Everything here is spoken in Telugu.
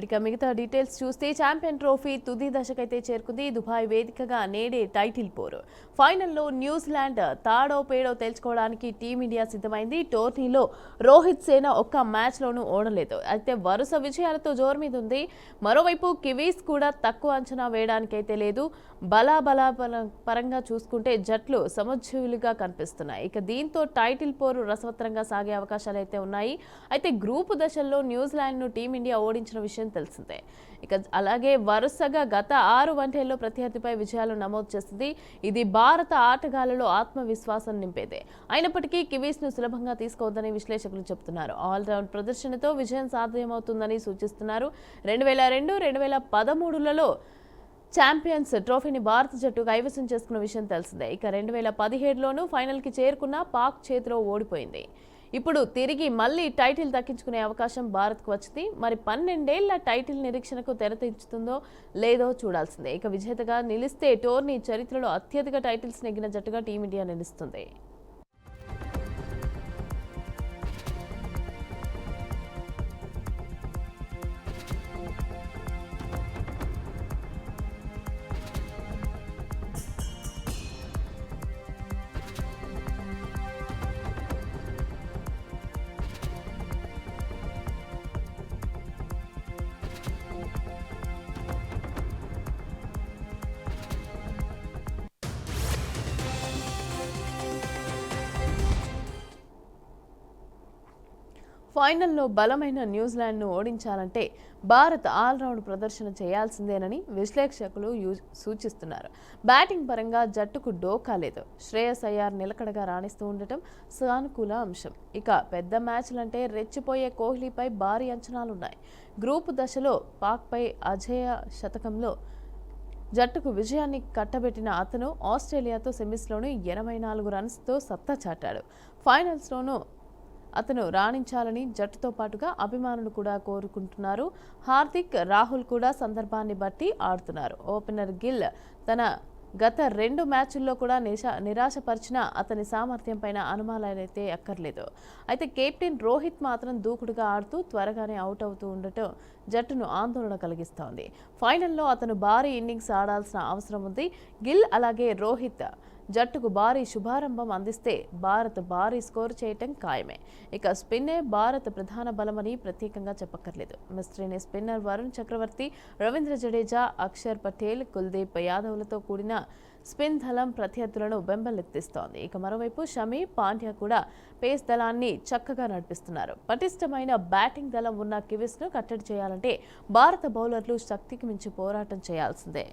ఇక మిగతా డీటెయిల్స్ చూస్తే ఛాంపియన్ ట్రోఫీ తుది దశకైతే చేరుకుంది. దుబాయ్ వేదికగా నేడే టైటిల్ పోరు. ఫైనల్లో న్యూజిలాండ్ తాడో పేడో తేల్చుకోవడానికి టీమిండియా సిద్ధమైంది. టోర్నీలో రోహిత్ సేన ఒక్క మ్యాచ్లోనూ ఓడలేదు. అయితే వరుస విజయాలతో జోరు మీద ఉంది. మరోవైపు కివీస్ కూడా తక్కువ అంచనా వేయడానికైతే లేదు. బలాబలా పరంగా చూసుకుంటే జట్లు సముజ్జీవులుగా కనిపిస్తున్నాయి. ఇక దీంతో టైటిల్ పోరు రసవత్తరంగా సాగే అవకాశాలు అయితే ఉన్నాయి. అయితే గ్రూపు దశల్లో న్యూజిలాండ్ను టీమిండియా ఓడించిన విషయం తెలిసిందే. ఇక అలాగే వరుసగా గత 6 వన్డేల్లో ప్రత్యర్థిపై విజయాలు నమోదు చేసింది. ఇది భారత ఆటగాళ్లలో ఆత్మవిశ్వాసం నింపేదే. అయినప్పటికీ కివీస్ ను సులభంగా తీసుకోవద్దని విశ్లేషకులు చెబుతున్నారు. ఆల్రౌండ్ ప్రదర్శనతో విజయం సాధ్యమవుతుందని సూచిస్తున్నారు. 2002, 2013లలో ఛాంపియన్స్ ట్రోఫీని భారత జట్టు కైవసం చేసుకున్న విషయం తెలిసిందే. ఇక 2017లోనూ ఫైనల్కి చేరుకున్న పాక్ చేతిలో ఓడిపోయింది. ఇప్పుడు తిరిగి మళ్లీ టైటిల్ దక్కించుకునే అవకాశం భారత్కు వచ్చింది. మరి 12 ఏళ్ల టైటిల్ నిరీక్షణకు తెరతెంచుతుందో లేదో చూడాల్సిందే. ఇక విజేతగా నిలిస్తే టోర్నీ చరిత్రలో అత్యధిక టైటిల్స్ నెగ్గిన జట్టుగా టీమిండియా నిలుస్తుంది. ఫైనల్లో బలమైన న్యూజిలాండ్ను ఓడించాలంటే భారత్ ఆల్రౌండ్ ప్రదర్శన చేయాల్సిందేనని విశ్లేషకులు సూచిస్తున్నారు. బ్యాటింగ్ పరంగా జట్టుకు డోకా లేదు. శ్రేయస్ అయ్యార్ నిలకడగా రాణిస్తూ ఉండటం సానుకూల అంశం. ఇక పెద్ద మ్యాచ్లంటే రెచ్చిపోయే కోహ్లీపై భారీ అంచనాలున్నాయి. గ్రూపు దశలో పాక్పై అజేయ శతకంలో జట్టుకు విజయాన్ని కట్టబెట్టిన అతను ఆస్ట్రేలియాతో సెమీస్లోనూ 84 రన్స్తో సత్తా చాటాడు. ఫైనల్స్లోనూ అతను రాణించాలని జట్టుతో పాటుగా అభిమానులు కూడా కోరుకుంటున్నారు. హార్దిక్, రాహుల్ కూడా సందర్భాన్ని బట్టి ఆడుతున్నారు. ఓపెనర్ గిల్ తన గత 2 మ్యాచ్ల్లో కూడా నిరాశపరిచిన అతని సామర్థ్యం పైన అనుమానాలైతే అక్కర్లేదు. అయితే కెప్టెన్ రోహిత్ మాత్రం దూకుడుగా ఆడుతూ త్వరగానే అవుట్ అవుతూ ఉండటం జట్టును ఆందోళన కలిగిస్తోంది. ఫైనల్లో అతను భారీ ఇన్నింగ్స్ ఆడాల్సిన అవసరం ఉంది. గిల్ అలాగే రోహిత్ జట్టుకు భారీ శుభారంభం అందిస్తే భారత్ భారీ స్కోర్ చేయటం ఖాయమే. ఇక స్పిన్నే భారత్ ప్రధాన బలమని ప్రత్యేకంగా చెప్పక్కర్లేదు. మిస్ట్రీని స్పిన్నర్ వరుణ్ చక్రవర్తి, రవీంద్ర జడేజా, అక్షర్ పటేల్, కుల్దీప్ యాదవ్లతో కూడిన స్పిన్ దళం ప్రత్యర్థులను బెంబలెత్తిస్తోంది. ఇక మరోవైపు షమి, పాండ్యా కూడా పేస్ దళాన్ని చక్కగా నడిపిస్తున్నారు. పటిష్టమైన బ్యాటింగ్ దళం ఉన్న కివీస్ను కట్టడి చేయాలంటే భారత బౌలర్లు శక్తికి మించి పోరాటం చేయాల్సిందే.